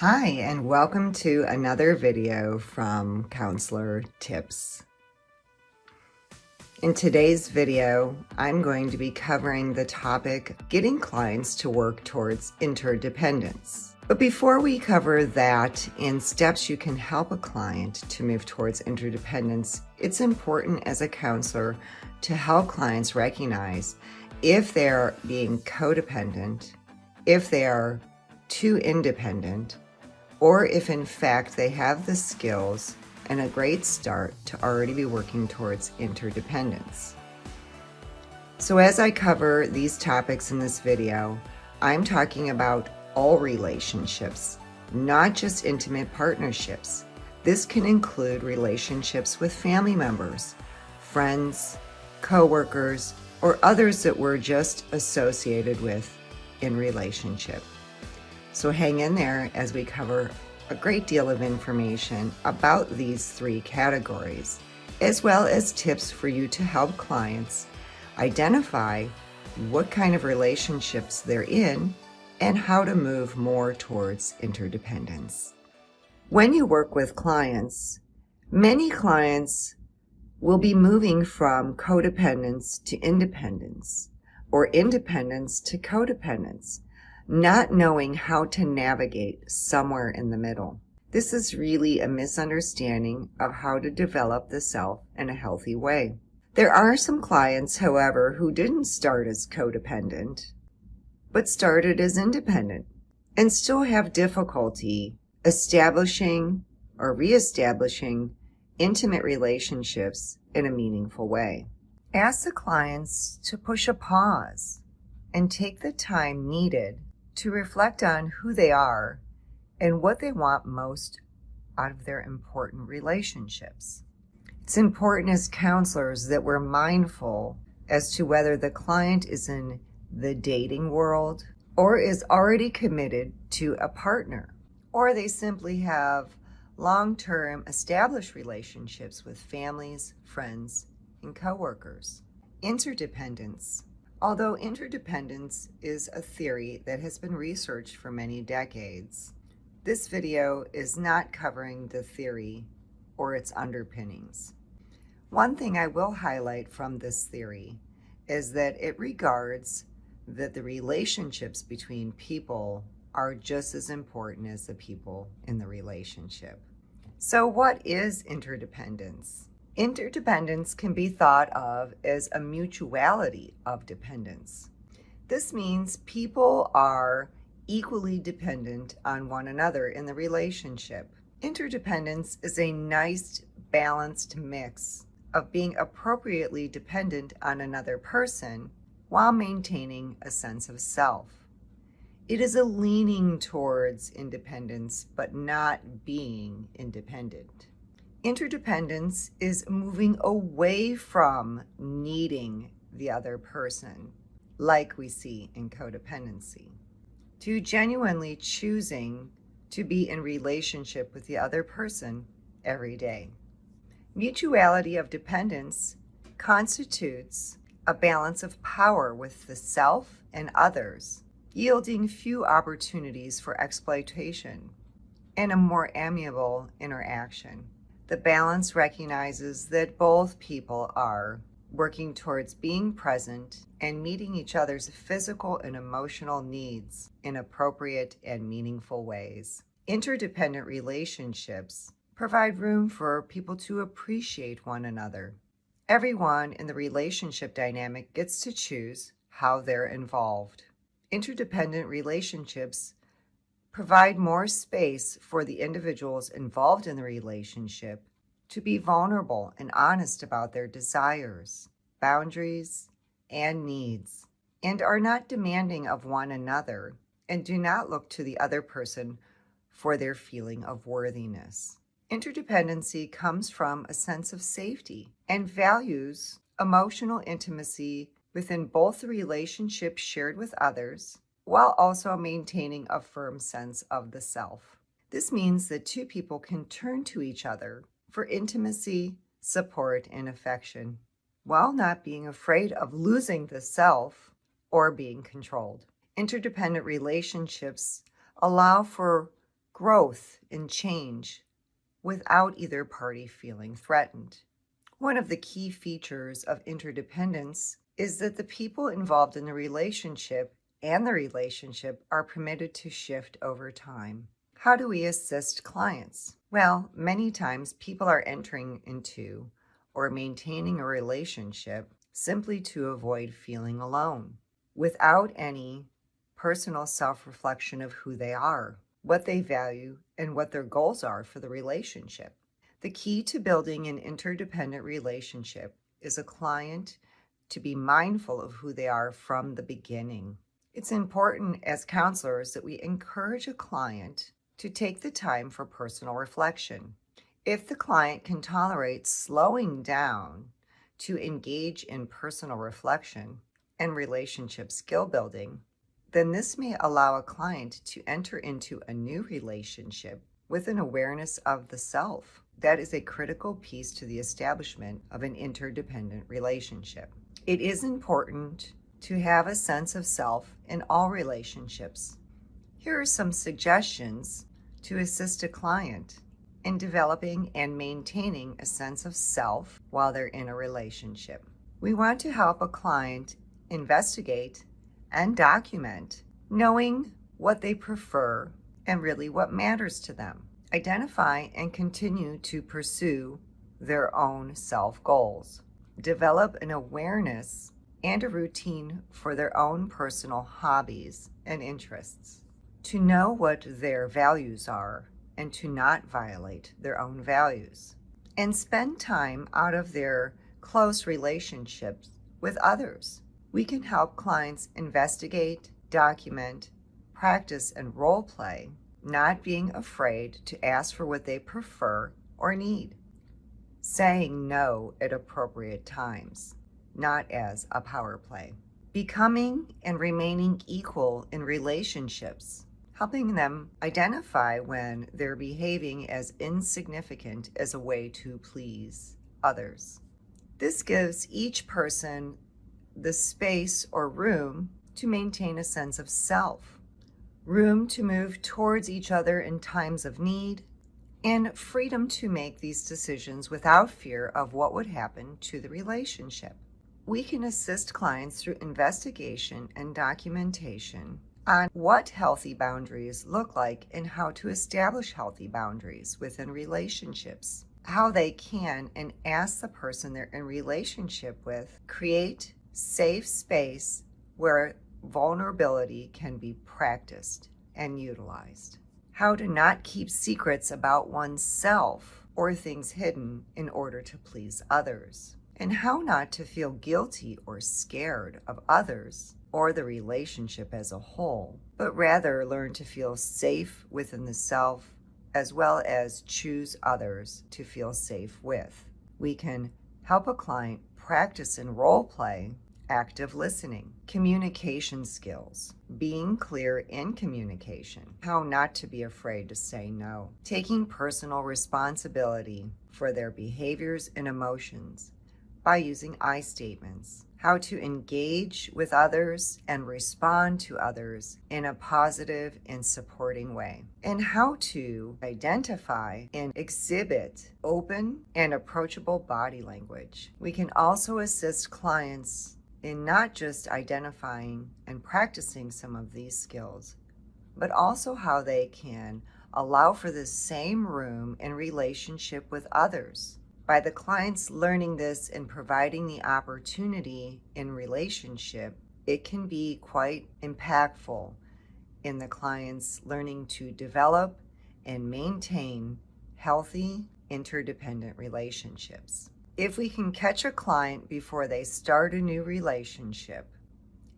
Hi, and welcome to another video from Counselor Tips. In today's video, I'm going to be covering the topic, getting clients to work towards interdependence. But before we cover that and steps you can help a client to move towards interdependence, it's important as a counselor to help clients recognize if they're being codependent, if they are too independent, or if in fact they have the skills and a great start to already be working towards interdependence. So as I cover these topics in this video, I'm talking about all relationships, not just intimate partnerships. This can include relationships with family members, friends, co-workers, or others that we're just associated with in relationship. So hang in there as we cover a great deal of information about these three categories, as well as tips for you to help clients identify what kind of relationships they're in and how to move more towards interdependence. When you work with clients, many clients will be moving from codependence to independence, or independence to codependence, not knowing how to navigate somewhere in the middle. This is really a misunderstanding of how to develop the self in a healthy way. There are some clients, however, who didn't start as codependent, but started as independent and still have difficulty establishing or reestablishing intimate relationships in a meaningful way. Ask the clients to push a pause and take the time needed to reflect on who they are and what they want most out of their important relationships. It's important as counselors that we're mindful as to whether the client is in the dating world or is already committed to a partner, or they simply have long-term established relationships with families, friends, and coworkers. Interdependence. Although interdependence is a theory that has been researched for many decades, this video is not covering the theory or its underpinnings. One thing I will highlight from this theory is that it regards that the relationships between people are just as important as the people in the relationship. So what is interdependence? Interdependence can be thought of as a mutuality of dependence. This means people are equally dependent on one another in the relationship. Interdependence is a nice, balanced mix of being appropriately dependent on another person while maintaining a sense of self. It is a leaning towards independence, but not being independent. Interdependence is moving away from needing the other person, like we see in codependency, to genuinely choosing to be in relationship with the other person every day. Mutuality of dependence constitutes a balance of power with the self and others, yielding few opportunities for exploitation and a more amiable interaction. The balance recognizes that both people are working towards being present and meeting each other's physical and emotional needs in appropriate and meaningful ways. Interdependent relationships provide room for people to appreciate one another. Everyone in the relationship dynamic gets to choose how they're involved. Interdependent relationships provide more space for the individuals involved in the relationship to be vulnerable and honest about their desires, boundaries, and needs, and are not demanding of one another and do not look to the other person for their feeling of worthiness. Interdependency comes from a sense of safety and values emotional intimacy within both the relationship shared with others, while also maintaining a firm sense of the self. This means that two people can turn to each other for intimacy, support, and affection, while not being afraid of losing the self or being controlled. Interdependent relationships allow for growth and change without either party feeling threatened. One of the key features of interdependence is that the people involved in the relationship and the relationship are permitted to shift over time. How do we assist clients? Well, many times people are entering into or maintaining a relationship simply to avoid feeling alone, without any personal self-reflection of who they are, what they value, and what their goals are for the relationship. The key to building an interdependent relationship is a client to be mindful of who they are from the beginning. It's important as counselors that we encourage a client to take the time for personal reflection. If the client can tolerate slowing down to engage in personal reflection and relationship skill building, then this may allow a client to enter into a new relationship with an awareness of the self. That is a critical piece to the establishment of an interdependent relationship. It is important to have a sense of self in all relationships. Here are some suggestions to assist a client in developing and maintaining a sense of self while they're in a relationship. We want to help a client investigate and document knowing what they prefer and really what matters to them. Identify and continue to pursue their own self-goals. Develop an awareness and a routine for their own personal hobbies and interests. To know what their values are and to not violate their own values. And spend time out of their close relationships with others. We can help clients investigate, document, practice, and role play, not being afraid to ask for what they prefer or need. Saying no at appropriate times, not as a power play. Becoming and remaining equal in relationships, helping them identify when they're behaving as insignificant as a way to please others. This gives each person the space or room to maintain a sense of self, room to move towards each other in times of need, and freedom to make these decisions without fear of what would happen to the relationship. We can assist clients through investigation and documentation on what healthy boundaries look like and how to establish healthy boundaries within relationships, how they can, and ask the person they're in relationship with, create safe space where vulnerability can be practiced and utilized. How to not keep secrets about oneself or things hidden in order to please others. And how not to feel guilty or scared of others or the relationship as a whole, but rather learn to feel safe within the self as well as choose others to feel safe with. We can help a client practice and role play active listening, communication skills, being clear in communication, how not to be afraid to say no, taking personal responsibility for their behaviors and emotions by using I statements, how to engage with others and respond to others in a positive and supporting way, and how to identify and exhibit open and approachable body language. We can also assist clients in not just identifying and practicing some of these skills, but also how they can allow for the same room in relationship with others. By the clients learning this and providing the opportunity in relationship, it can be quite impactful in the clients learning to develop and maintain healthy, interdependent relationships. If we can catch a client before they start a new relationship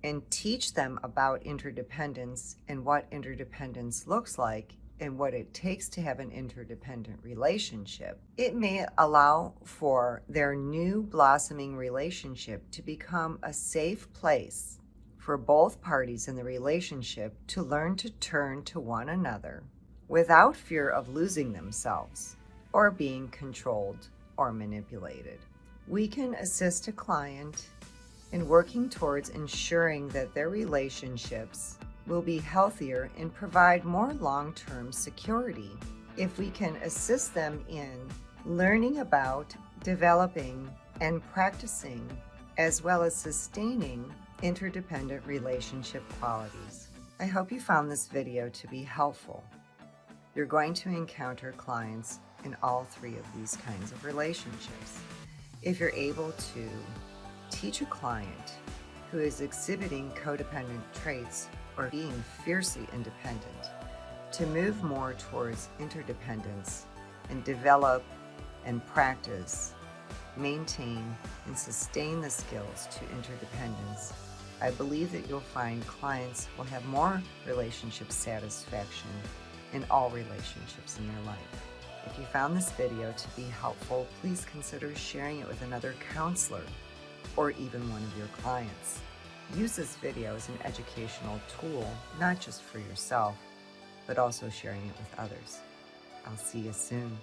and teach them about interdependence and what interdependence looks like and what it takes to have an interdependent relationship, it may allow for their new blossoming relationship to become a safe place for both parties in the relationship to learn to turn to one another without fear of losing themselves or being controlled or manipulated. We can assist a client in working towards ensuring that their relationships will be healthier and provide more long-term security if we can assist them in learning about, developing, and practicing, as well as sustaining interdependent relationship qualities. I hope you found this video to be helpful. You're going to encounter clients in all three of these kinds of relationships. If you're able to teach a client who is exhibiting codependent traits or being fiercely independent to move more towards interdependence and develop and practice, maintain, and sustain the skills to interdependence, I believe that you'll find clients will have more relationship satisfaction in all relationships in their life. If you found this video to be helpful, please consider sharing it with another counselor or even one of your clients. Use this video as an educational tool, not just for yourself, but also sharing it with others. I'll see you soon.